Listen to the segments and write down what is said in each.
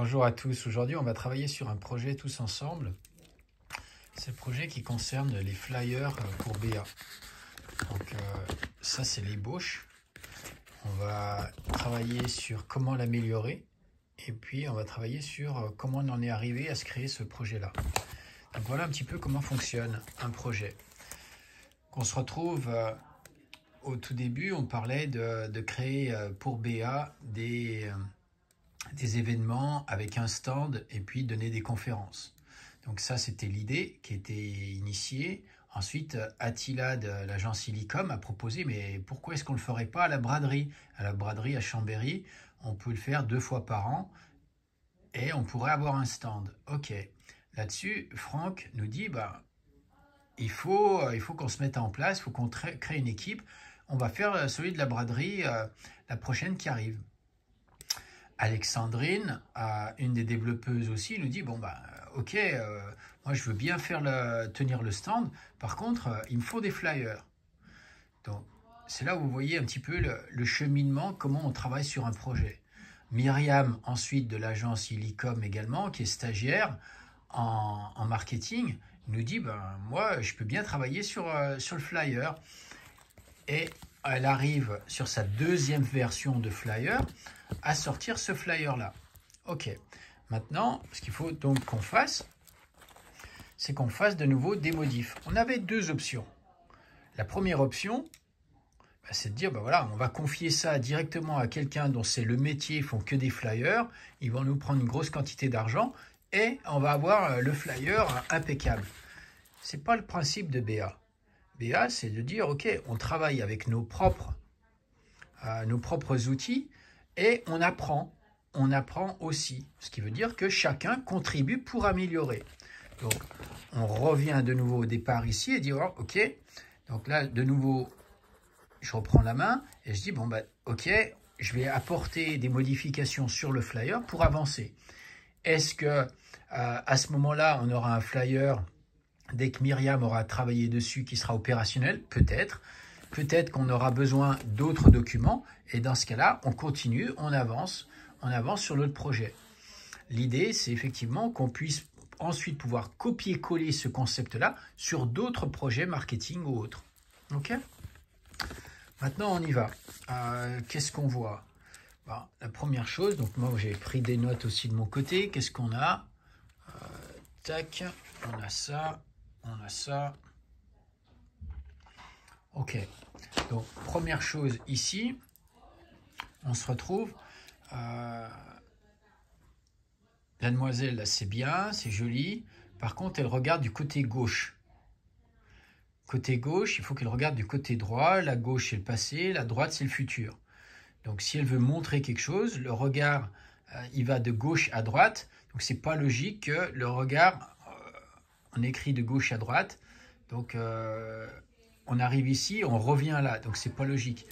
Bonjour à tous. Aujourd'hui, on va travailler sur un projet tous ensemble. C'est le projet qui concerne les flyers pour BA. Donc, ça, c'est l'ébauche. On va travailler sur comment l'améliorer. Et puis, on va travailler sur comment on en est arrivé à se créer ce projet-là. Donc, voilà un petit peu comment fonctionne un projet. On se retrouve au tout début, on parlait de créer pour BA des événements avec un stand et puis donner des conférences. Donc ça, c'était l'idée qui était initiée. Ensuite, Attila de l'agence Illicom a proposé, mais pourquoi est-ce qu'on ne le ferait pas à la braderie? À la braderie à Chambéry, on peut le faire 2 fois par an et on pourrait avoir un stand. Ok. Là-dessus, Franck nous dit, il faut qu'on se mette en place, il faut qu'on crée une équipe. On va faire celui de la braderie la prochaine qui arrive. Alexandrine, une des développeuses aussi, nous dit ok, moi je veux bien tenir le stand, par contre il me faut des flyers. Donc c'est là où vous voyez un petit peu le cheminement, comment on travaille sur un projet. Myriam ensuite de l'agence Illicom également, qui est stagiaire en marketing, nous dit moi je peux bien travailler sur le flyer. Et elle arrive sur sa deuxième version de flyer à sortir ce flyer-là. Ok, maintenant, ce qu'il faut donc qu'on fasse, c'est qu'on fasse de nouveau des modifs. On avait 2 options. La première option, c'est de dire, voilà, on va confier ça directement à quelqu'un dont c'est le métier, ils font que des flyers, ils vont nous prendre une grosse quantité d'argent et on va avoir le flyer impeccable. Ce n'est pas le principe de BA. BA, c'est de dire, ok, on travaille avec nos propres outils et on apprend aussi. Ce qui veut dire que chacun contribue pour améliorer. Donc, on revient de nouveau au départ ici et dit, ok, donc là, de nouveau, je reprends la main et je dis, ok, je vais apporter des modifications sur le flyer pour avancer. Est-ce que à ce moment-là, on aura un flyer dès que Myriam aura travaillé dessus qui sera opérationnel? Peut-être. Peut-être qu'on aura besoin d'autres documents et dans ce cas-là, on continue, on avance sur notre projet. L'idée, c'est effectivement qu'on puisse ensuite pouvoir copier-coller ce concept-là sur d'autres projets marketing ou autres. Ok? Maintenant, on y va. Qu'est-ce qu'on voit? La première chose, donc moi j'ai pris des notes aussi de mon côté. Qu'est-ce qu'on a? Tac, on a ça. On a ça. Ok. Donc, première chose ici, on se retrouve. La demoiselle, là, c'est bien, c'est joli. Par contre, elle regarde du côté gauche. Côté gauche, il faut qu'elle regarde du côté droit. La gauche, c'est le passé. La droite, c'est le futur. Donc, si elle veut montrer quelque chose, le regard, il va de gauche à droite. Donc, c'est pas logique que le regard, on écrit de gauche à droite. Donc, on arrive ici, on revient là. Donc, c'est pas logique.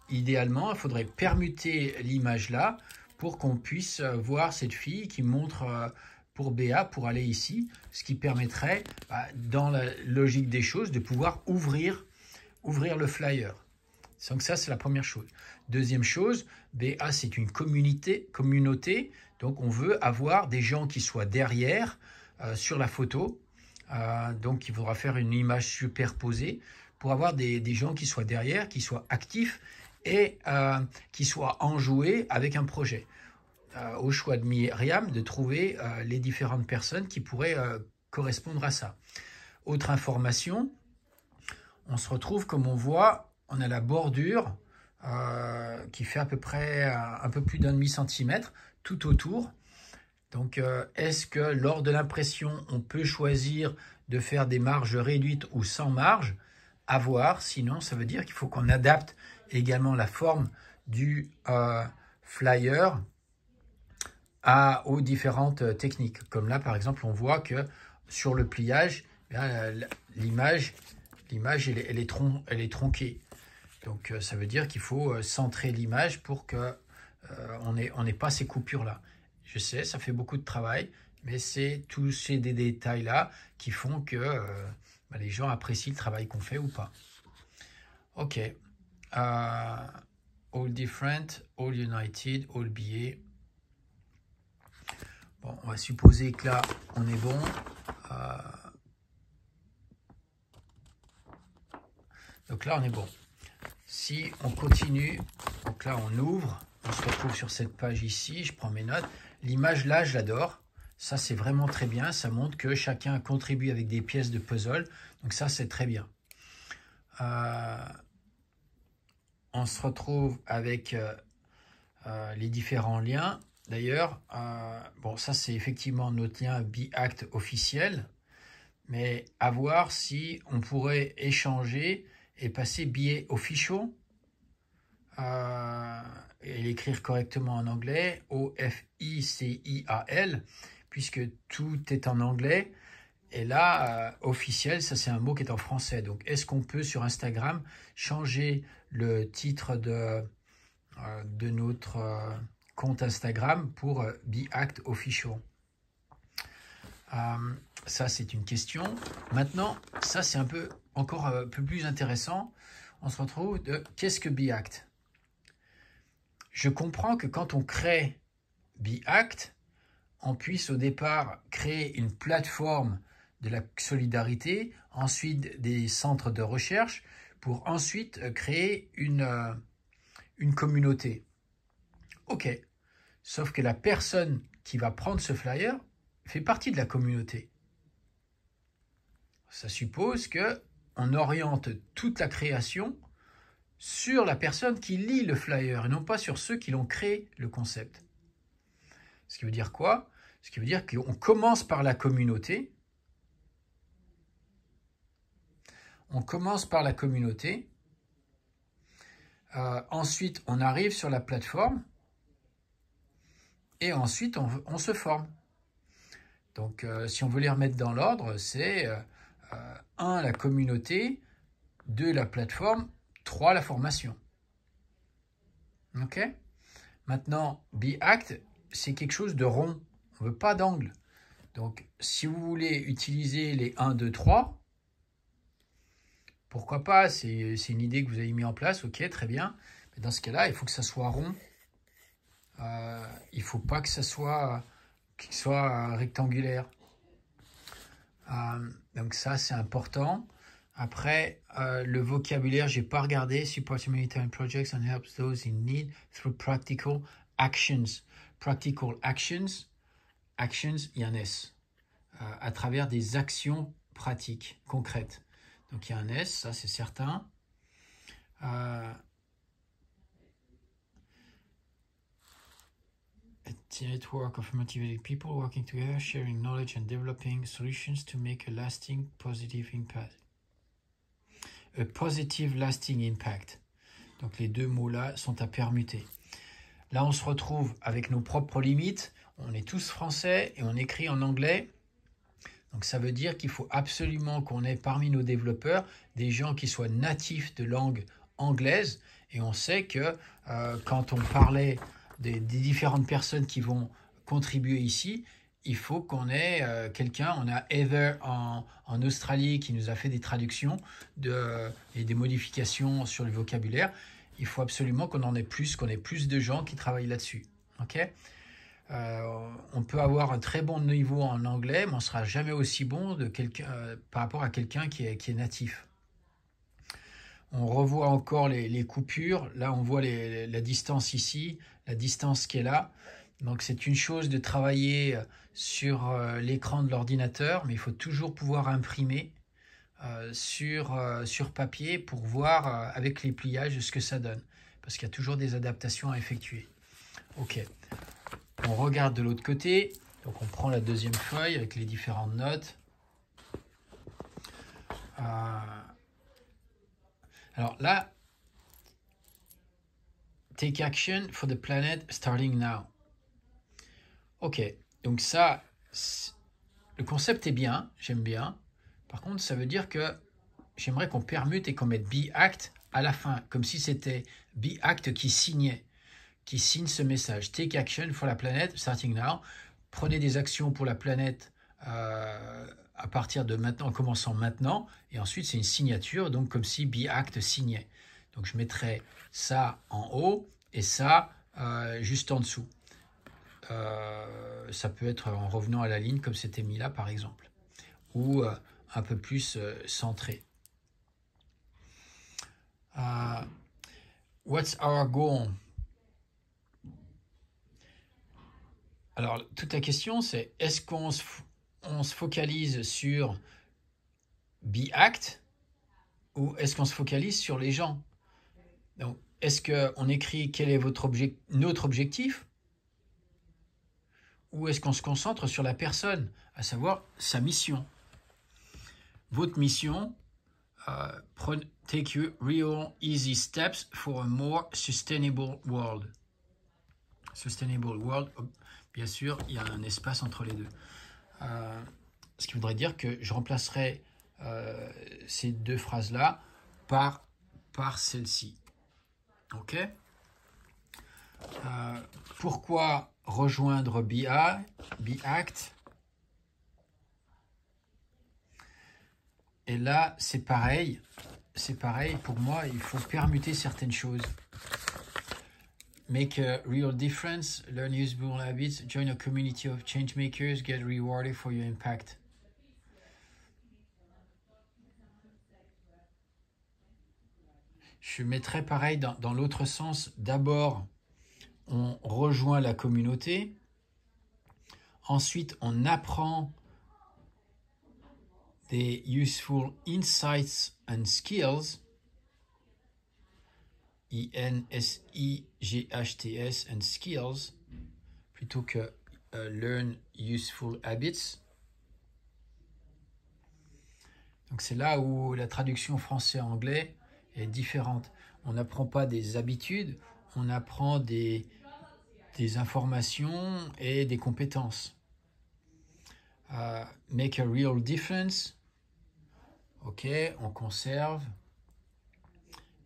Idéalement, il faudrait permuter l'image là pour qu'on puisse voir cette fille qui montre pour BA pour aller ici, ce qui permettrait, dans la logique des choses, de pouvoir ouvrir le flyer. Donc ça, c'est la première chose. Deuxième chose, BA, c'est une communauté, donc on veut avoir des gens qui soient derrière sur la photo. Donc il faudra faire une image superposée pour avoir des gens qui soient derrière, qui soient actifs et qui soient enjoués avec un projet. Au choix de Myriam de trouver les différentes personnes qui pourraient correspondre à ça. Autre information, on se retrouve comme on voit, on a la bordure qui fait à peu près un peu plus d'1,5 centimètre tout autour. Donc, est-ce que lors de l'impression, on peut choisir de faire des marges réduites ou sans marge? À voir, sinon ça veut dire qu'il faut qu'on adapte également la forme du flyer aux différentes techniques. Comme là, par exemple, on voit que sur le pliage, l'image, elle est tronquée. Donc, ça veut dire qu'il faut centrer l'image pour que on n'ait pas ces coupures-là. Je sais, ça fait beaucoup de travail, mais c'est tous ces détails-là qui font que les gens apprécient le travail qu'on fait ou pas. Ok. All different, all united, all BA. Bon, on va supposer que là, on est bon. Donc là, on est bon. Si on continue, donc là, on ouvre. On se retrouve sur cette page ici. Je prends mes notes. L'image, là, je l'adore. Ça, c'est vraiment très bien. Ça montre que chacun contribue avec des pièces de puzzle. Donc ça, c'est très bien. On se retrouve avec les différents liens. D'ailleurs, bon, ça, c'est effectivement notre lien Be-Act officiel. Mais à voir si on pourrait échanger et passer Be Official et l'écrire correctement en anglais, O-F-I-C-I-A-L, puisque tout est en anglais. Et là, officiel, ça c'est un mot qui est en français. Donc, est-ce qu'on peut sur Instagram changer le titre de notre compte Instagram pour Be-Act Official? Ça, c'est une question. Maintenant, ça, c'est encore un peu plus intéressant. On se retrouve de qu'est-ce que Be-Act? Je comprends que quand on crée Be-Act, on puisse au départ créer une plateforme de la solidarité, ensuite des centres de recherche, pour ensuite créer une communauté. Ok, sauf que la personne qui va prendre ce flyer fait partie de la communauté. Ça suppose qu'on oriente toute la création sur la personne qui lit le flyer et non pas sur ceux qui l'ont créé, le concept. Ce qui veut dire quoi? Ce qui veut dire qu'on commence par la communauté. On commence par la communauté. Ensuite, on arrive sur la plateforme. Et ensuite, on se forme. Donc, si on veut les remettre dans l'ordre, c'est 1, la communauté, 2, la plateforme, 3, la formation. Ok? Maintenant, Be-Act, c'est quelque chose de rond. On ne veut pas d'angle. Donc, si vous voulez utiliser les 1, 2, 3, pourquoi pas? C'est une idée que vous avez mis en place. Ok, très bien. Mais dans ce cas-là, il faut que ça soit rond. Il ne faut pas que ça soit rectangulaire. Donc ça, c'est important. Après, le vocabulaire, je n'ai pas regardé. Support humanitarian projects and helps those in need through practical actions. Practical actions, il y a un S. À travers des actions pratiques, concrètes. Donc il y a un S, ça c'est certain. A network of motivated people working together, sharing knowledge and developing solutions to make a lasting positive impact. A positive lasting impact. Donc les deux mots-là sont à permuter. Là, on se retrouve avec nos propres limites. On est tous français et on écrit en anglais. Donc ça veut dire qu'il faut absolument qu'on ait parmi nos développeurs des gens qui soient natifs de langue anglaise. Et on sait que quand on parlait des différentes personnes qui vont contribuer ici, il faut qu'on ait quelqu'un. On a Heather en Australie qui nous a fait des traductions et des modifications sur le vocabulaire. Il faut absolument qu'on ait plus de gens qui travaillent là-dessus. Ok ? On peut avoir un très bon niveau en anglais, mais on ne sera jamais aussi bon par rapport à quelqu'un qui est natif. On revoit encore les coupures. Là, on voit la distance ici, la distance qui est là. Donc, c'est une chose de travailler sur l'écran de l'ordinateur, mais il faut toujours pouvoir imprimer sur papier pour voir avec les pliages ce que ça donne. Parce qu'il y a toujours des adaptations à effectuer. Ok. On regarde de l'autre côté. Donc, on prend la deuxième feuille avec les différentes notes. Alors là, take action for the planet starting now. Ok, donc ça, le concept est bien, j'aime bien. Par contre, ça veut dire que j'aimerais qu'on permute et qu'on mette Be-Act à la fin, comme si c'était Be-Act qui signe ce message. Take action for la planète starting now. Prenez des actions pour la planète à partir de maintenant, en commençant maintenant. Et ensuite, c'est une signature, donc comme si Be-Act signait. Donc, je mettrai ça en haut et ça juste en dessous. ça peut être en revenant à la ligne comme c'était mis là par exemple, ou un peu plus centré. What's our goal? Alors, toute la question, c'est est-ce qu'on se focalise sur be act ou est-ce qu'on se focalise sur les gens? Donc, est-ce qu'on écrit quel est notre objectif ou est-ce qu'on se concentre sur la personne, à savoir sa mission? Votre mission, take your real easy steps for a more sustainable world. Sustainable world, bien sûr, il y a un espace entre les deux. Ce qui voudrait dire que je remplacerai ces deux phrases-là par celle-ci. Ok? Pourquoi rejoindre Be Act? Et là, c'est pareil. C'est pareil, pour moi, il faut permuter certaines choses. Make a real difference, learn useful habits, join a community of change makers, get rewarded for your impact. Je mettrais pareil dans l'autre sens. D'abord, on rejoint la communauté. Ensuite, on apprend des useful insights and skills. I-N-S-I-G-H-T-S and skills plutôt que learn useful habits. Donc c'est là où la traduction français-anglais est différente. On n'apprend pas des habitudes, on apprend des informations et des compétences. Make a real difference. Ok, on conserve.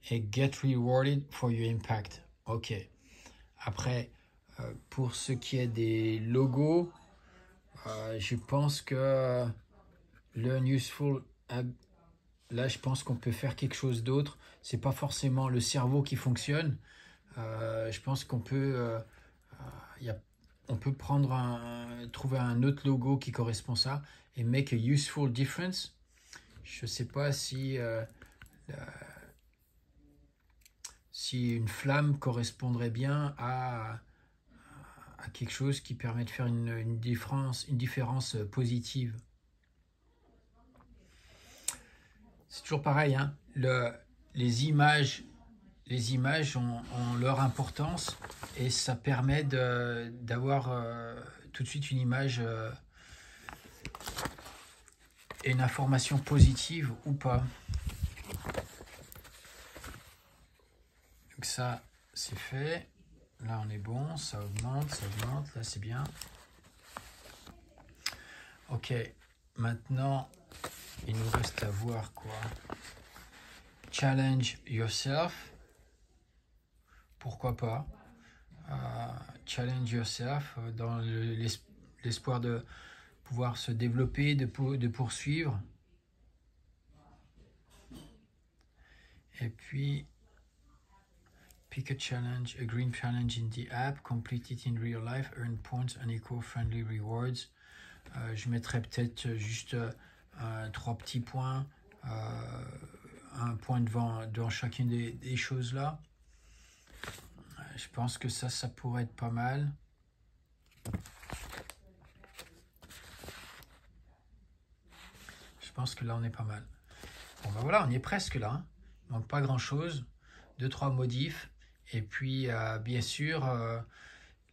Et get rewarded for your impact. Ok. Après, pour ce qui est des logos, je pense que learn useful, là je pense qu'on peut faire quelque chose d'autre. C'est pas forcément le cerveau qui fonctionne. Je pense qu'on peut, on peut trouver un autre logo qui correspond à ça et make a useful difference. Je sais pas si une flamme correspondrait bien à quelque chose qui permet de faire une différence positive. C'est toujours pareil, hein. Les images ont leur importance et ça permet d'avoir tout de suite une image et une information positive ou pas. Donc ça, c'est fait. Là, on est bon. Ça augmente. Là, c'est bien. Ok. Maintenant, il nous reste à voir quoi. Challenge yourself. Pourquoi pas. Challenge yourself dans l'espoir de pouvoir se développer, de poursuivre. Et puis... Pick a challenge, a green challenge in the app, complete it in real life, earn points and eco-friendly rewards. Je mettrais peut-être juste 3 petits points, un point devant chacune des choses là. Je pense que ça pourrait être pas mal. Je pense que là on est pas mal. Bon ben voilà, on y est presque là. Hein. Il manque pas grand chose. 2-3 modifs. Et puis, bien sûr,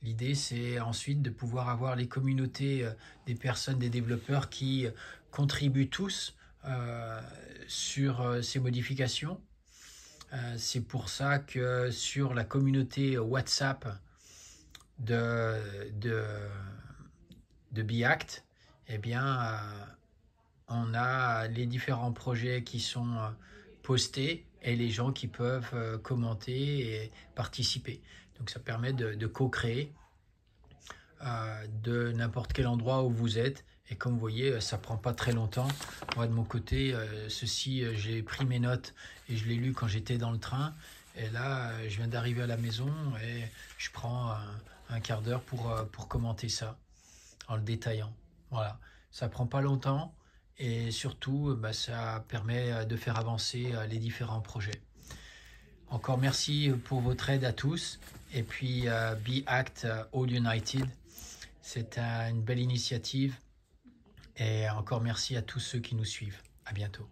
l'idée, c'est ensuite de pouvoir avoir les communautés des personnes, des développeurs qui contribuent tous sur ces modifications. C'est pour ça que sur la communauté WhatsApp de Be Act, eh bien, on a les différents projets qui sont postés et les gens qui peuvent commenter et participer. Donc ça permet de co-créer de n'importe quel endroit où vous êtes. Et comme vous voyez, ça prend pas très longtemps. Moi de mon côté, j'ai pris mes notes et je l'ai lu quand j'étais dans le train. Et là, je viens d'arriver à la maison et je prends un quart d'heure pour commenter ça en le détaillant. Voilà, ça prend pas longtemps et surtout ça permet de faire avancer les différents projets. Encore merci pour votre aide à tous et puis Be Act All United, c'est une belle initiative et encore merci à tous ceux qui nous suivent. À bientôt.